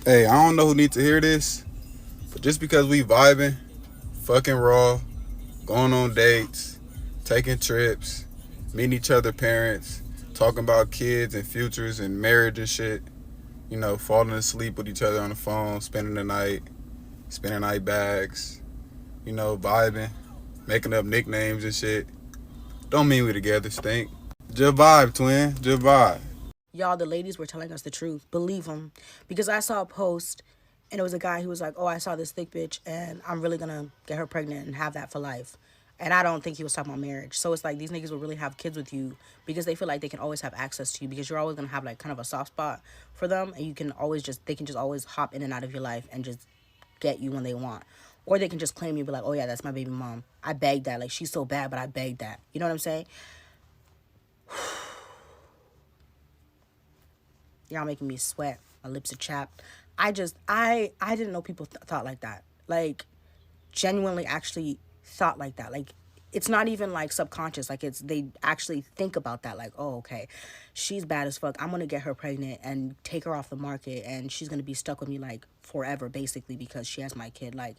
Hey, I don't know who needs to hear this, but just because we vibing, fucking raw, going on dates, taking trips, meeting each other parents, talking about kids and futures and marriage and shit, falling asleep with each other on the phone, spending night bags, vibing, making up nicknames and shit. Don't mean we together, stink. Just vibe, twin. Just vibe. Y'all, the ladies were telling us the truth. Believe them. Because I saw a post and it was a guy who was like, oh, I saw this thick bitch and I'm really going to get her pregnant and have that for life. And I don't think he was talking about marriage. So it's like these niggas will really have kids with you because they feel like they can always have access to you because you're always going to have like kind of a soft spot for them. And they can just always hop in and out of your life and just get you when they want. Or they can just claim you, be like, oh yeah, that's my baby mom. I begged that. Like, she's so bad, but I begged that. You know what I'm saying? Y'all making me sweat. My lips are chapped. I didn't know people thought like that. Like, genuinely actually thought like that. Like, it's not even like subconscious. Like, they actually think about that. Like, oh, okay, she's bad as fuck. I'm gonna get her pregnant and take her off the market, and she's gonna be stuck with me like forever, basically, because she has my kid. Like,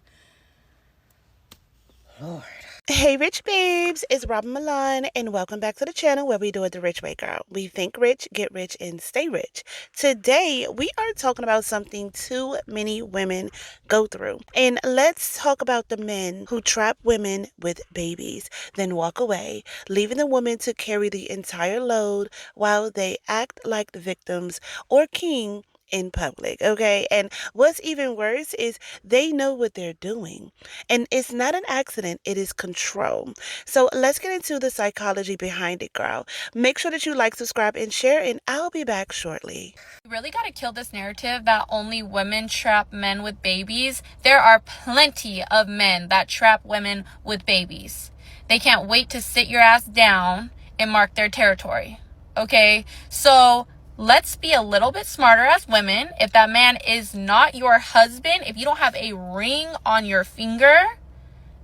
Lord. Hey, Rich Babes, it's Robyn Milan, and welcome back to the channel where we do it the rich way, girl. We think rich, get rich, and stay rich. Today, we are talking about something too many women go through. And let's talk about the men who trap women with babies, then walk away, leaving the woman to carry the entire load while they act like the victims or king in public, okay? And what's even worse is they know what they're doing. And it's not an accident, it is control. So let's get into the psychology behind it, girl. Make sure that you like, subscribe, and share, and I'll be back shortly. We really got to kill this narrative that only women trap men with babies. There are plenty of men that trap women with babies. They can't wait to sit your ass down and mark their territory. Okay? So let's be a little bit smarter as women. If that man is not your husband, if you don't have a ring on your finger,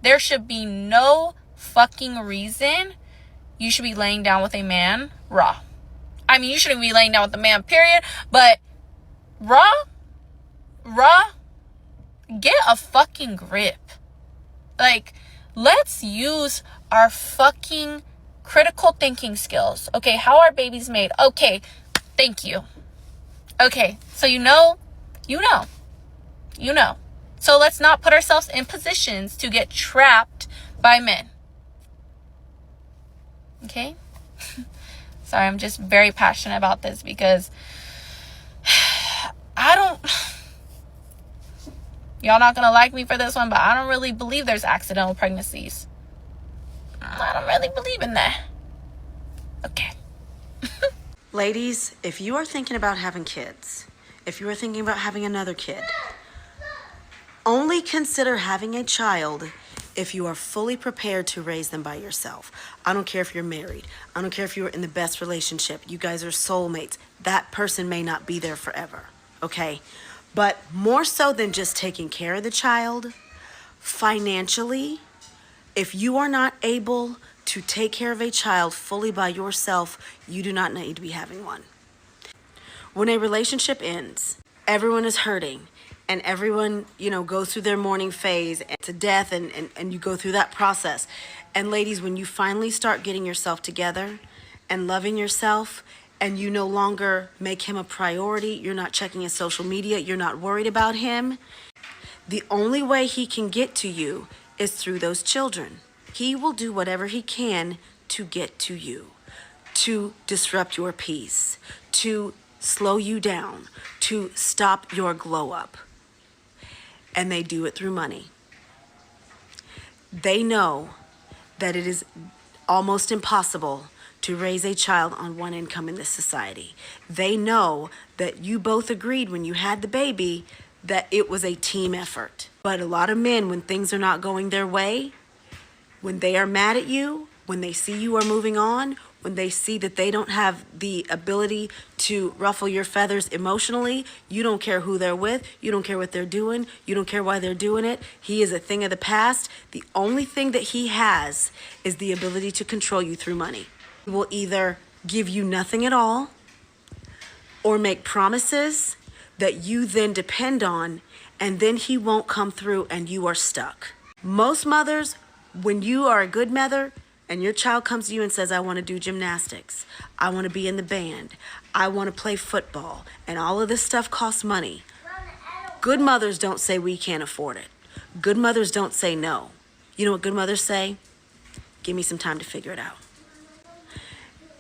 there should be no fucking reason you should be laying down with a man raw. I mean, you shouldn't be laying down with a man, period. But raw, get a fucking grip. Like, let's use our fucking critical thinking skills. Okay, how are babies made? Okay, thank you. Okay, so you know. So let's not put ourselves in positions to get trapped by men. Okay? Sorry, I'm just very passionate about this because y'all not gonna like me for this one, but I don't really believe there's accidental pregnancies. I don't really believe in that. Okay. Ladies, if you are thinking about having kids, if you are thinking about having another kid, only consider having a child if you are fully prepared to raise them by yourself. I don't care if you're married. I don't care if you're in the best relationship. You guys are soulmates. That person may not be there forever, okay? But more so than just taking care of the child, financially, if you are not able to take care of a child fully by yourself, you do not need to be having one. When a relationship ends, everyone is hurting. And everyone, goes through their mourning phase to death and you go through that process. And ladies, when you finally start getting yourself together and loving yourself and you no longer make him a priority, you're not checking his social media, you're not worried about him, the only way he can get to you is through those children. He will do whatever he can to get to you, to disrupt your peace, to slow you down, to stop your glow up. And they do it through money. They know that it is almost impossible to raise a child on one income in this society. They know that you both agreed when you had the baby that it was a team effort. But a lot of men, when things are not going their way, when they are mad at you, when they see you are moving on, when they see that they don't have the ability to ruffle your feathers emotionally, you don't care who they're with, you don't care what they're doing, you don't care why they're doing it. He is a thing of the past. The only thing that he has is the ability to control you through money. He will either give you nothing at all or make promises that you then depend on, and then he won't come through and you are stuck. Most mothers, when you are a good mother and your child comes to you and says, I want to do gymnastics, I want to be in the band, I want to play football, and all of this stuff costs money. Good mothers don't say we can't afford it. Good mothers don't say no. You know what good mothers say? Give me some time to figure it out.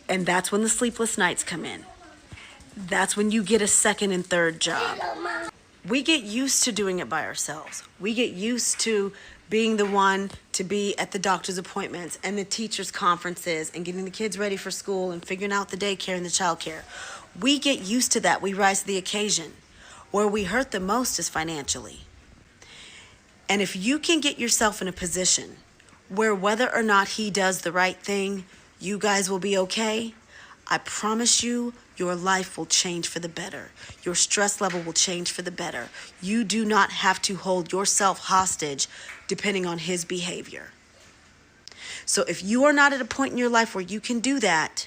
And that's when the sleepless nights come in. That's when you get a second and third job. We get used to doing it by ourselves. We get used to being the one to be at the doctor's appointments and the teachers' conferences and getting the kids ready for school and figuring out the daycare and the childcare. We get used to that. We rise to the occasion. Where we hurt the most is financially. And if you can get yourself in a position where whether or not he does the right thing, you guys will be okay, I promise you, your life will change for the better. Your stress level will change for the better. You do not have to hold yourself hostage depending on his behavior. So if you are not at a point in your life where you can do that,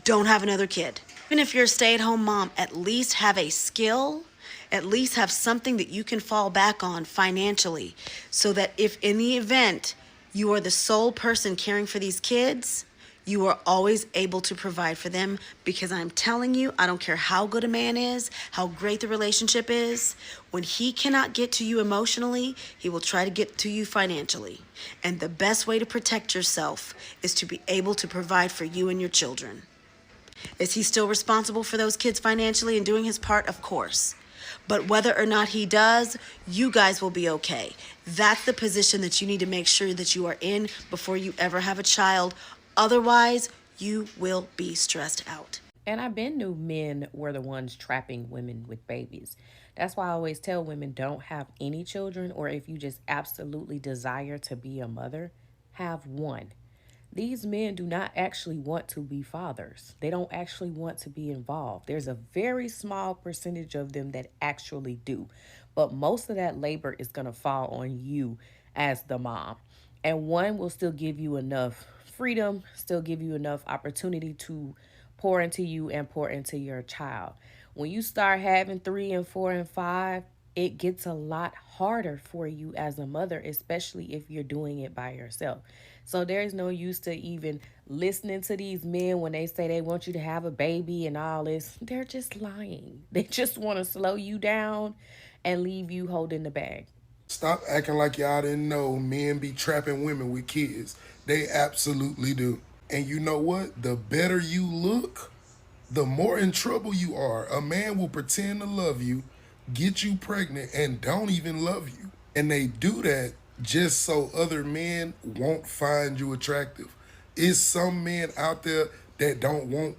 don't have another kid. Even if you're a stay-at-home mom, at least have a skill, at least have something that you can fall back on financially, so that if in the event you are the sole person caring for these kids, you are always able to provide for them. Because I'm telling you, I don't care how good a man is, how great the relationship is, when he cannot get to you emotionally, he will try to get to you financially. And the best way to protect yourself is to be able to provide for you and your children. Is he still responsible for those kids financially and doing his part? Of course. But whether or not he does, you guys will be okay. That's the position that you need to make sure that you are in before you ever have a child. Otherwise, you will be stressed out. And I've been knew men were the ones trapping women with babies. That's why I always tell women, don't have any children, or if you just absolutely desire to be a mother, have one. These men do not actually want to be fathers. They don't actually want to be involved. There's a very small percentage of them that actually do. But most of that labor is going to fall on you as the mom. And one will still give you enough freedom, still give you enough opportunity to pour into you and pour into your child. When you start having 3 and 4 and 5, it gets a lot harder for you as a mother, especially if you're doing it by yourself. So there's no use to even listening to these men when they say they want you to have a baby and all this. They're just lying. They just want to slow you down and leave you holding the bag. Stop acting like y'all didn't know men be trapping women with kids. They absolutely do. And you know what? The better you look, the more in trouble you are. A man will pretend to love you, get you pregnant, and don't even love you. And they do that just so other men won't find you attractive. It's some men out there that don't want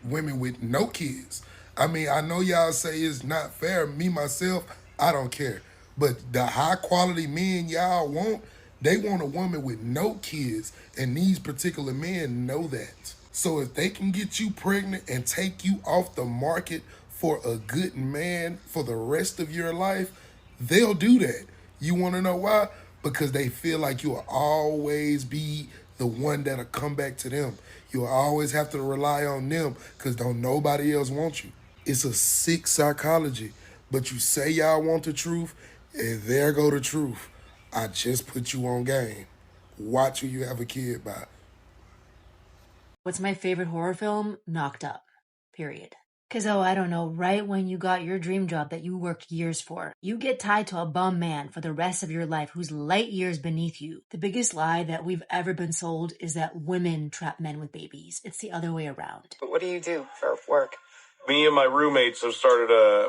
women with no kids. I mean, I know y'all say it's not fair. Me, myself, I don't care. But the high quality men y'all want, they want a woman with no kids. And these particular men know that. So if they can get you pregnant and take you off the market for a good man for the rest of your life, they'll do that. You want to know why? Because they feel like you'll always be the one that'll come back to them. You'll always have to rely on them because don't nobody else want you. It's a sick psychology. But you say y'all want the truth, and there go the truth. I just put you on game. Watch who you have a kid by. What's my favorite horror film? Knocked Up. Period. Because, I don't know, right when you got your dream job that you worked years for, you get tied to a bum man for the rest of your life who's light years beneath you. The biggest lie that we've ever been sold is that women trap men with babies. It's the other way around. But what do you do for work? Me and my roommates have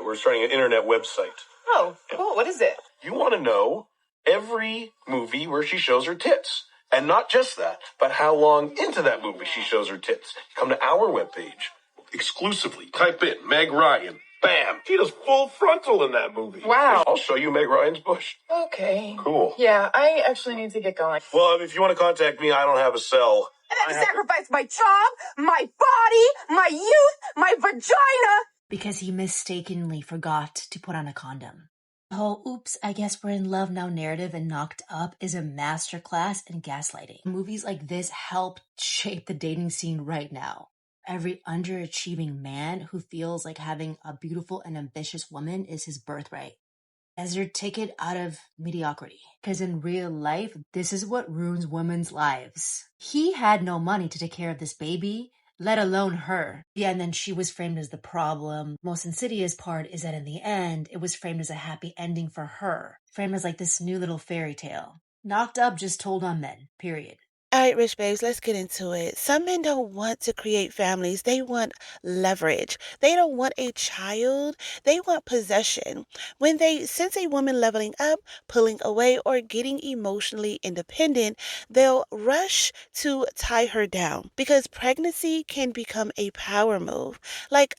we're starting an internet website. Oh, cool. What is it? You want to know every movie where she shows her tits. And not just that, but how long into that movie she shows her tits. Come to our webpage. Exclusively, type in Meg Ryan. Bam! She does full frontal in that movie. Wow. I'll show you Meg Ryan's bush. Okay. Cool. Yeah, I actually need to get going. Well, if you want to contact me, I don't have a cell. And I have to sacrifice my job, my body, my youth, my vagina. Because he mistakenly forgot to put on a condom. The whole oops, I guess we're in love now narrative and Knocked Up is a masterclass in gaslighting. Movies like this help shape the dating scene right now. every underachieving man who feels like having a beautiful and ambitious woman is his birthright as your ticket out of mediocrity. Because in real life, this is what ruins women's lives. He had no money to take care of this baby, let alone her. Yeah, and then she was framed as the problem. Most insidious part is that in the end, it was framed as a happy ending for her. Framed as like this new little fairy tale. Knocked Up just told on men, period. All right, Rych Babes, let's get into it. Some men don't want to create families. They want leverage. They don't want a child. They want possession. When they sense a woman leveling up, pulling away, or getting emotionally independent, they'll rush to tie her down because pregnancy can become a power move. Like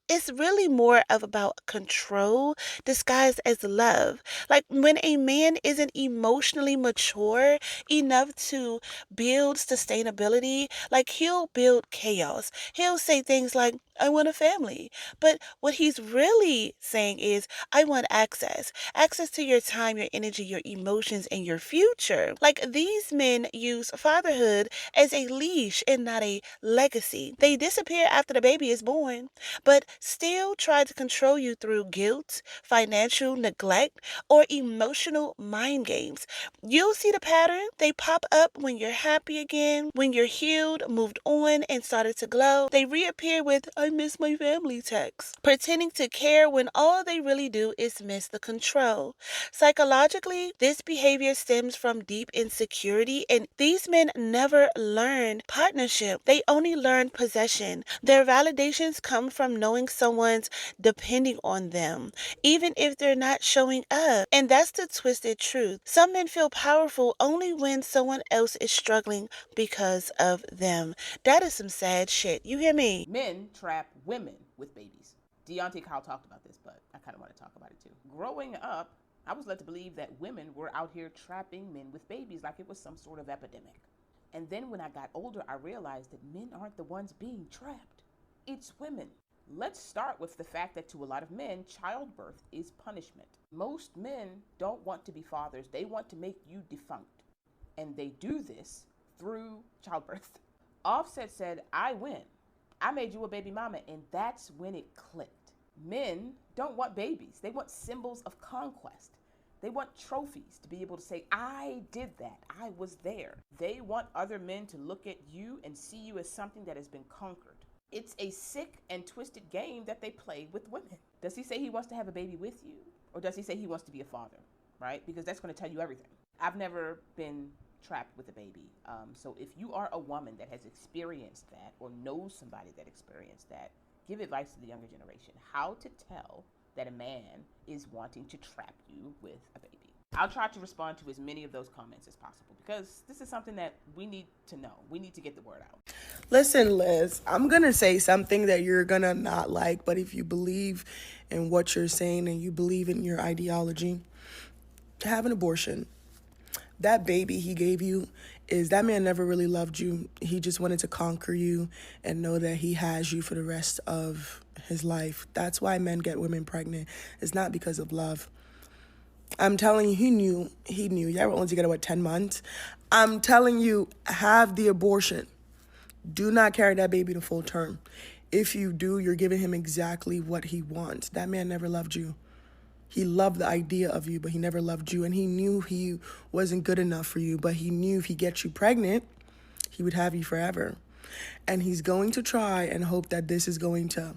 it's really more of about control disguised as love. Like when a man isn't emotionally mature enough to build sustainability, like he'll build chaos. He'll say things like, I want a family. But what he's really saying is, I want access. Access to your time, your energy, your emotions, and your future. Like these men use fatherhood as a leash and not a legacy. They disappear after the baby is born, but still try to control you through guilt, financial neglect, or emotional mind games. You'll see the pattern. They pop up when you're happy again, when you're healed, moved on, and started to glow. They reappear with, I miss my family text, pretending to care when all they really do is miss the control. Psychologically, this behavior stems from deep insecurity, and these men never learn partnership. They only learn possession. Their validations come from knowing someone's depending on them, even if they're not showing up. And that's the twisted truth. Some men feel powerful only when someone else is struggling because of them. That is some sad shit. You hear me? Men trap women with babies. Deontay Kyle talked about this, but I kind of want to talk about it too. Growing up, I was led to believe that women were out here trapping men with babies like it was some sort of epidemic. And then when I got older, I realized that men aren't the ones being trapped. It's women. Let's start with the fact that to a lot of men, childbirth is punishment. Most men don't want to be fathers. They want to make you defunct. And they do this through childbirth. Offset said, I win. I made you a baby mama. And that's when it clicked. Men don't want babies. They want symbols of conquest. They want trophies to be able to say, I did that. I was there. They want other men to look at you and see you as something that has been conquered. It's a sick and twisted game that they play with women. Does he say he wants to have a baby with you? Or does he say he wants to be a father, right? Because that's going to tell you everything. I've never been trapped with a baby. So if you are a woman that has experienced that or knows somebody that experienced that, give advice to the younger generation. How to tell that a man is wanting to trap you with a baby. I'll try to respond to as many of those comments as possible because this is something that we need to know. We need to get the word out. Listen, Liz, I'm going to say something that you're going to not like, but if you believe in what you're saying and you believe in your ideology, have an abortion. That baby he gave you is that man never really loved you. He just wanted to conquer you and know that he has you for the rest of his life. That's why men get women pregnant. It's not because of love. I'm telling you, he knew. Y'all were only together, 10 months? I'm telling you, have the abortion. Do not carry that baby to full term. If you do, you're giving him exactly what he wants. That man never loved you. He loved the idea of you, but he never loved you. And he knew he wasn't good enough for you, but he knew if he gets you pregnant, he would have you forever. And he's going to try and hope that this is going to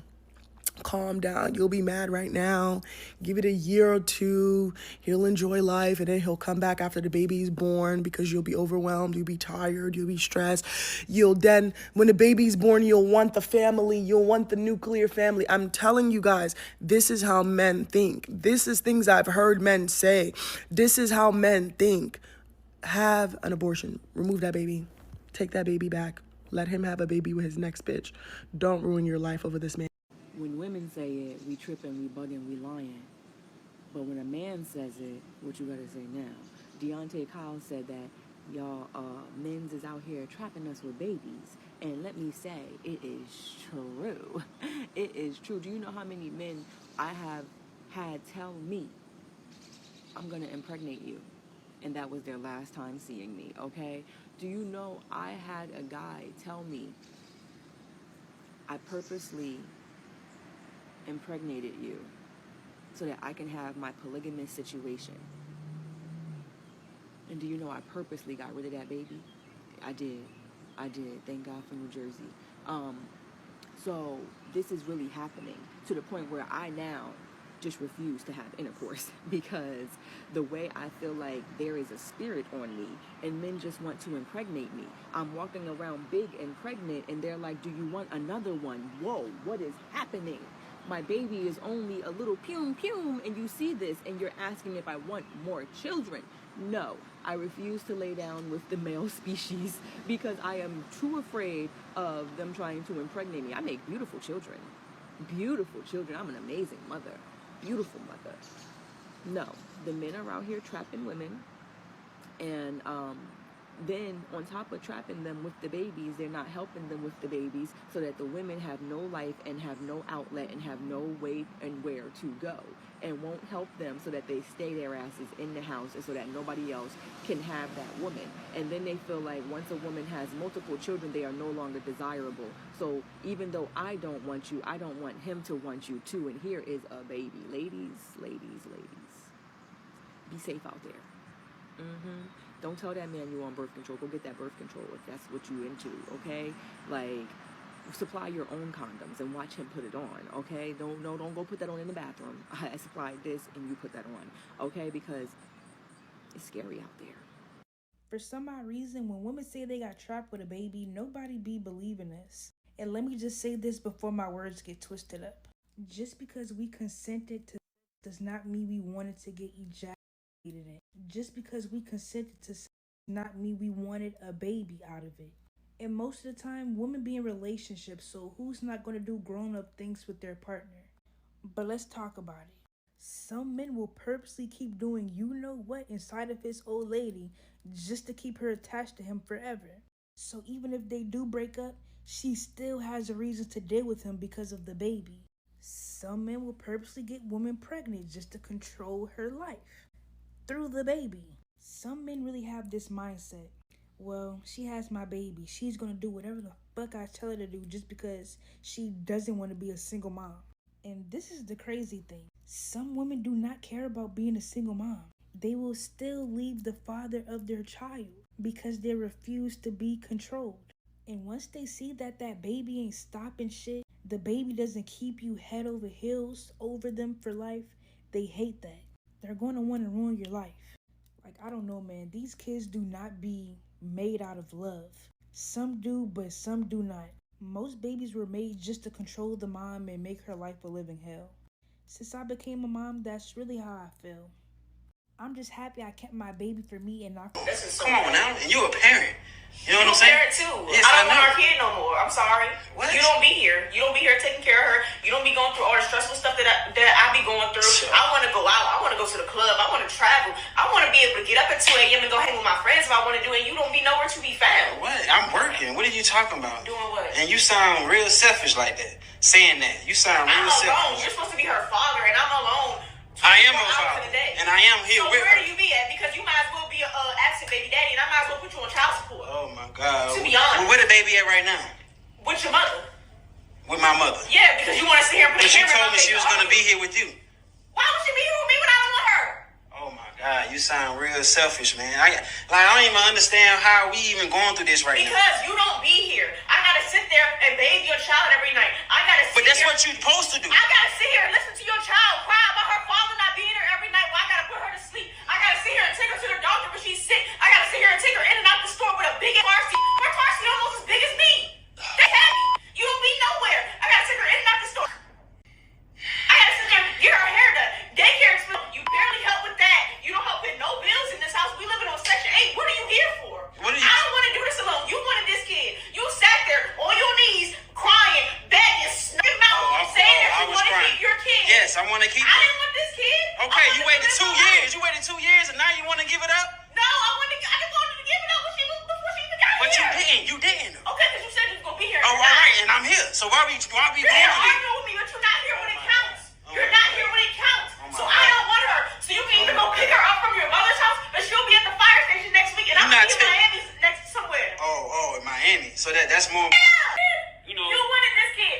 calm down. You'll be mad right now. Give it a year or two. He'll enjoy life, and then he'll come back after the baby's born because you'll be overwhelmed. You'll be tired. You'll be stressed. You'll then, when the baby's born, you'll want the family. You'll want the nuclear family. I'm telling you guys, this is how men think. This is things I've heard men say. This is how men think. Have an abortion. Remove that baby. Take that baby back. Let him have a baby with his next bitch. Don't ruin your life over this man. When women say it, we tripping, we bugging, we lying. But when a man says it, what you gotta say now? Deontay Kyle said that y'all men's is out here trapping us with babies. And let me say, it is true. It is true. Do you know how many men I have had tell me, I'm gonna impregnate you? And that was their last time seeing me, okay? Do you know I had a guy tell me, I purposely impregnated you so that I can have my polygamous situation. And do you know I purposely got rid of that baby? I did. Thank God for New Jersey. So this is really happening to the point where I now just refuse to have intercourse because the way I feel like there is a spirit on me and men just want to impregnate me. I'm walking around big and pregnant and they're like, do you want another one? Whoa, what is happening? My baby is only a little pum and you see this and you're asking if I want more children. No, I refuse to lay down with the male species because I am too afraid of them trying to impregnate me. I make beautiful children. Beautiful children. I'm an amazing mother. Beautiful mother. No, the men are out here trapping women, and then on top of trapping them with the babies, they're not helping them with the babies so that the women have no life and have no outlet and have no way and where to go, and won't help them so that they stay their asses in the house and so that nobody else can have that woman. And then they feel like once a woman has multiple children, they are no longer desirable. So even though I don't want you, I don't want him to want you too. And here is a baby. Ladies, be safe out there. Don't tell that man you on birth control. Go get that birth control if that's what you into, okay? Like, supply your own condoms and watch him put it on, okay? Don't go put that on in the bathroom. I supplied this and you put that on, okay? Because it's scary out there. For some odd reason, when women say they got trapped with a baby, nobody be believing this. And let me just say this before my words get twisted up. Just because we consented to does not mean we wanted to get ejaculated in. Just because we consented to does not mean we wanted a baby out of it. And most of the time, women be in relationships, so who's not going to do grown-up things with their partner? But let's talk about it. Some men will purposely keep doing you-know-what inside of his old lady just to keep her attached to him forever. So even if they do break up, she still has a reason to deal with him because of the baby. Some men will purposely get women pregnant just to control her life through the baby. Some men really have this mindset. Well, she has my baby. She's going to do whatever the fuck I tell her to do just because she doesn't want to be a single mom. And this is the crazy thing. Some women do not care about being a single mom. They will still leave the father of their child because they refuse to be controlled. And once they see that that baby ain't stopping shit, the baby doesn't keep you head over heels over them for life, they hate that. They're going to want to ruin your life. Like, I don't know, man. These kids do not be made out of love. Some do, but some do not. Most babies were made just to control the mom and make her life a living hell. Since I became a mom, that's really how I feel. I'm just happy I kept my baby for me and not for... Come on now, and you a parent. You know what I'm saying? You're a parent too. Yes, I don't know. want her kid no more. I'm sorry. What? You don't be here. You don't be here taking care of her. You don't be going through all the stressful stuff that I be going through. Sure. I want to go out. I want to go to the club. I want to travel. I want to be able to get up at 2 a.m. and go hang with my friends if I want to do it. You don't be nowhere to be found. What? I'm working. What are you talking about? Doing what? And you sound real selfish like that. Saying that. You sound real I'm selfish. alone. You're supposed to be her father, and I'm alone. I am her father. And I am here so with where her. do you be at? Because you might as well be a absent baby daddy, and I might as well put you on child support. Oh my God. To be honest. Well, where the baby at right now? With your mother. With my mother. Yeah, because you want to sit here and put But the you camera in my told me she face was going to be here with you. Why would she be here with me when I don't want her? Oh my God, you sound real selfish, man. I don't even understand how we even going through this right now. Because you don't be here. I gotta sit there and bathe your child every night. I gotta sit But that's here. what you're supposed to do. I gotta sit here and listen to your child cry about her father not being here every night while I gotta put her to sleep. I gotta sit here and take her to the doctor when she's sick. I gotta sit here and take her in and out the store with a big car seat. Her car seat almost as big as me. That's heavy. You don't be nowhere. I gotta take her in and out the store. I gotta sit there and get her hair done. Daycare expense. You barely help with that. You don't help pay no bills in this house. We living on Section 8. What are you here for? I don't want to do this alone. You wanted this kid. You sat there on your knees, crying, begging, snuffing mouth, saying that you want to keep your kid. Yes, I want to keep I it. didn't want this kid. Okay, you waited 2 years. You waited 2 years, and now you want to give it up? No, I wanted to give it up before she even got But here. you didn't. Okay, because you said you was going to be here. Oh, all right, and I'm here. So why we You're doing here it? arguing with me, but you're not here when it counts. You're not here when it counts. So I don't want her. So you can either go pick her up from your mother's house, or she'll be at the fire station next week, and I'm going to be in Miami next somewhere. Oh, in Miami. So that's more. Yeah. You wanted this kid.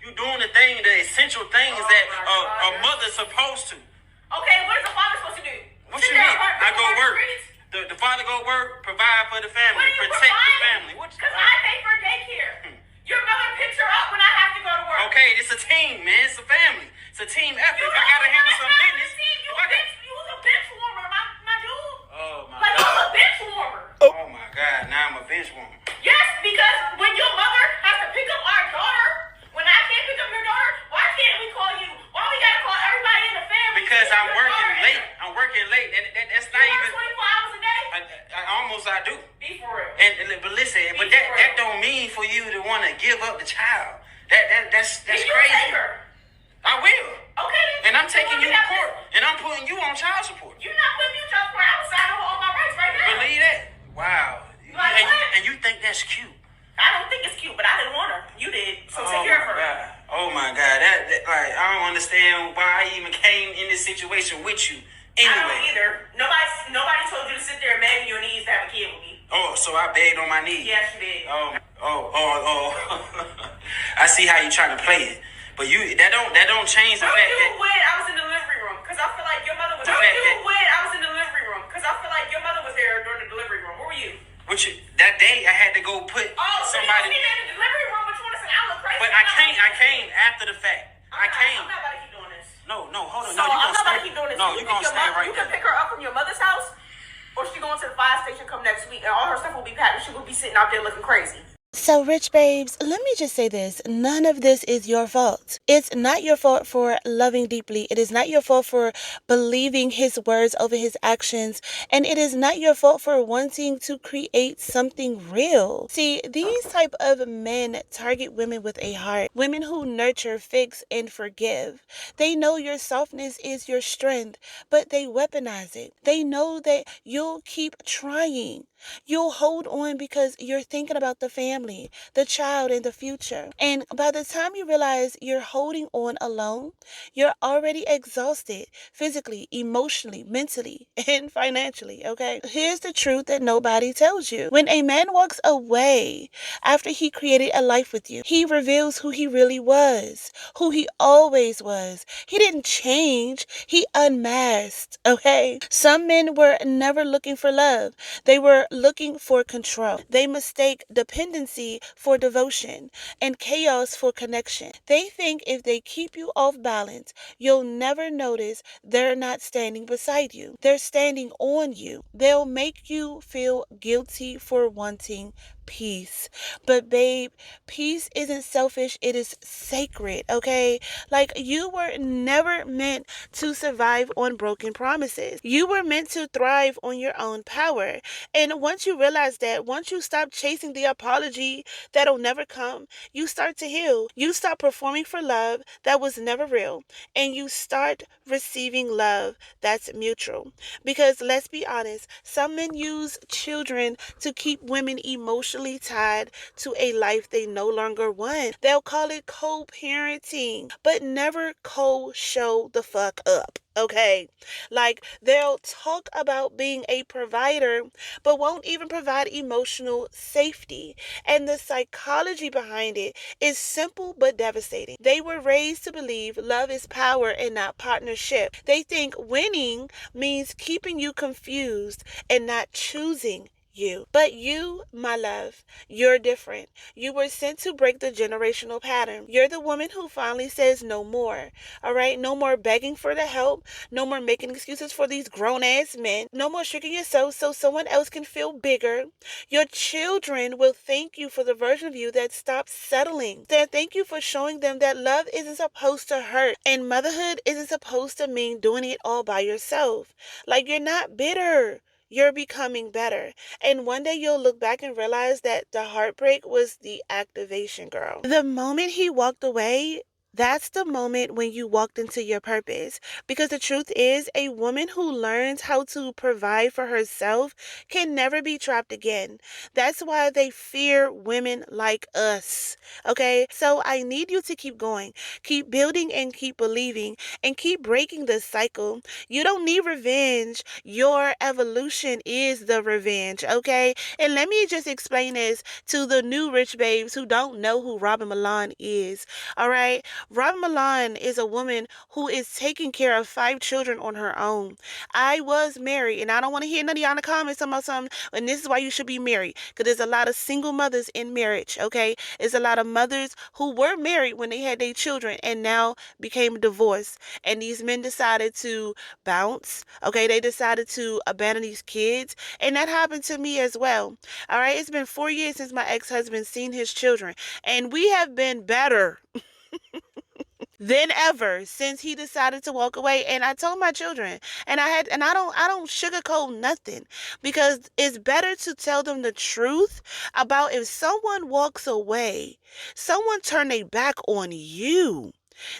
You doing the essential things that a mother's supposed to. Okay, what is a father supposed to do? What you mean? I go work. The father go work, provide for the family, protect the family. Because I pay for daycare. Your mother picks her up when I have to go to work. Okay, it's a team, man. It's a family. It's a team effort. If I gotta handle some business. You was a bench warmer, my dude. Oh my God. You was a bench warmer. Oh my God, now I'm a bench warmer. Yes, because when your mother has to pick up our daughter, when I can't pick up your daughter, why can't we call you? Why we gotta call everybody in the family? Because I'm working late. I'm working late. That's not even 24 hours a day? I do. Be for real. But listen, but that don't mean for you to want to give up the child. That's crazy. Take her. I will. Okay. And I'm taking you to court. And I'm putting you on child support. You're not putting me on child support. I'm signing all my rights right now. Believe that? Wow. Like what? And you think that's cute? I don't think it's cute, but I didn't want her. You did. So take care of her. God. Oh my God. That like I don't understand why I even came in this situation with you. Anyway. I don't either. Nobody told you to sit there and beg on your knees to have a kid with me. Oh, so I begged on my knees. Yes, you did. Oh. I see how you trying to play it. But that don't change the fact that when I was in the delivery room, because I feel like your mother was there. When I was in the delivery room, because I feel like your mother was there during the delivery room. Where were you? That day I had to go put somebody. So you in the delivery room, but you want to say I look crazy. But I came after the fact. I'm not about to keep doing this. No, hold on. So No, I'm not about to keep doing this. No, you're gonna stay right there. You can pick her up from your mother's house, or she going to the fire station come next week, and all her stuff will be packed, and she will be sitting out there looking crazy. So, Rych Babes, let me just say this. None of this is your fault. It's not your fault for loving deeply. It is not your fault for believing his words over his actions. And it is not your fault for wanting to create something real. See, these type of men target women with a heart. Women who nurture, fix, and forgive. They know your softness is your strength, but they weaponize it. They know that you'll keep trying. You'll hold on because you're thinking about the family, the child, and the future. And by the time you realize you're holding on alone, you're already exhausted physically, emotionally, mentally, and financially, okay? Here's the truth that nobody tells you. When a man walks away after he created a life with you, he reveals who he really was, who he always was. He didn't change. He unmasked, okay? Some men were never looking for love. They were looking for control. They mistake dependency for devotion and chaos for connection. They think if they keep you off balance, you'll never notice they're not standing beside you. They're standing on you. They'll make you feel guilty for wanting peace. But babe, peace isn't selfish, it is sacred, okay? Like, you were never meant to survive on broken promises. You were meant to thrive on your own power. And once you realize that, once you stop chasing the apology that'll never come, you start to heal. You stop performing for love that was never real, and you start receiving love that's mutual. Because let's be honest, some men use children to keep women emotionally tied to a life they no longer want. They'll call it co-parenting, but never co-show the fuck up. Okay, like they'll talk about being a provider, but won't even provide emotional safety. And the psychology behind it is simple but devastating. They were raised to believe love is power and not partnership. They think winning means keeping you confused and not choosing you. But you, my love, you're different. You were sent to break the generational pattern. You're the woman who finally says no more. All right? No more begging for the help. No more making excuses for these grown-ass men. No more shrinking yourself so someone else can feel bigger. Your children will thank you for the version of you that stopped settling. They'll thank you for showing them that love isn't supposed to hurt. And motherhood isn't supposed to mean doing it all by yourself. Like, you're not bitter. You're becoming better. And one day you'll look back and realize that the heartbreak was the activation, girl. The moment he walked away, That's the moment when you walked into your purpose. Because the truth is, a woman who learns how to provide for herself can never be trapped again. That's why they fear women like us. Okay? So I need you to keep going, keep building, and keep believing, and keep breaking the cycle. You don't need revenge. Your evolution is the revenge. Okay? And let me just explain this to the new Rych Babes who don't know who Robyn Milan is. All right? Robyn Milan is a woman who is taking care of 5 children on her own. I was married, and I don't want to hear none of y'all in the comments about something, and this is why you should be married, because there's a lot of single mothers in marriage, okay? There's a lot of mothers who were married when they had their children and now became divorced, and these men decided to bounce, okay? They decided to abandon these kids, and that happened to me as well, all right? It's been 4 years since my ex-husband seen his children, and we have been better than ever since he decided to walk away. And I told my children, and I don't sugarcoat nothing, because it's better to tell them the truth about if someone walks away, someone turn their back on you.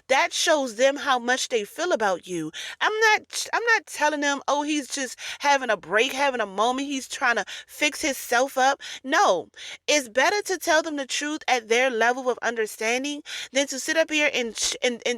That shows them how much they feel about you. I'm not telling them, oh, he's just having a break, having a moment, he's trying to fix himself up. No, it's better to tell them the truth at their level of understanding than to sit up here and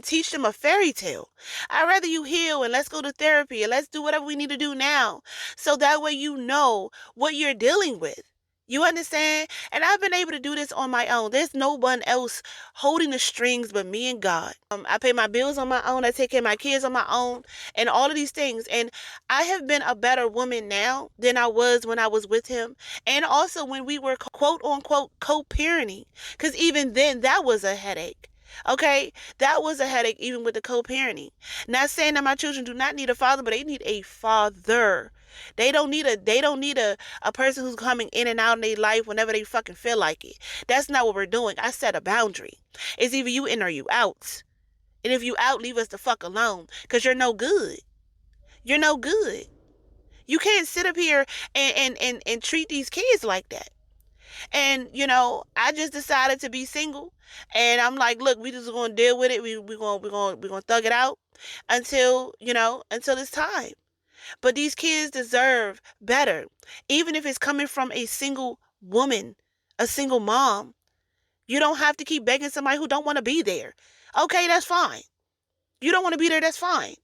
teach them a fairy tale. I'd rather you heal and let's go to therapy and let's do whatever we need to do now, so that way you know what you're dealing with. You understand? And I've been able to do this on my own. There's no one else holding the strings but me and God. I pay my bills on my own. I take care of my kids on my own and all of these things. And I have been a better woman now than I was when I was with him. And also when we were quote unquote co-parenting. Because even then that was a headache. Okay, that was a headache even with the co-parenting. Not saying that my children do not need a father, but they need a father. They don't need a person who's coming in and out in their life whenever they fucking feel like it. That's not what we're doing. I set a boundary. It's either you in or you out. And if you out, leave us the fuck alone. Because you're no good. You're no good. You can't sit up here and treat these kids like that. And, you know, I just decided to be single. And I'm like, look, we just going to deal with it. We're going to thug it out until, until it's time. But these kids deserve better. Even if it's coming from a single woman, a single mom. You don't have to keep begging somebody who don't want to be there. Okay, that's fine. You don't want to be there, that's fine.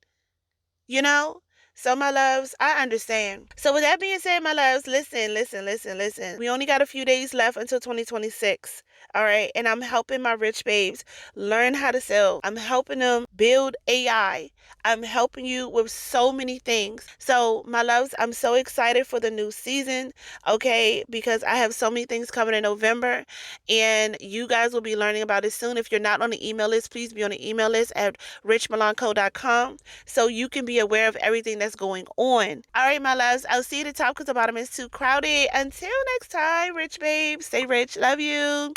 You know? So, my loves, I understand. So, with that being said, my loves, listen. We only got a few days left until 2026. All right. And I'm helping my Rych Babes learn how to sell. I'm helping them build AI. I'm helping you with so many things. So, my loves, I'm so excited for the new season. Okay. Because I have so many things coming in November. And you guys will be learning about it soon. If you're not on the email list, please be on the email list at richmilanco.com so you can be aware of everything that's going on. All right, my loves. I'll see you at the top because the bottom is too crowded. Until next time, Rych Babes. Stay rich. Love you.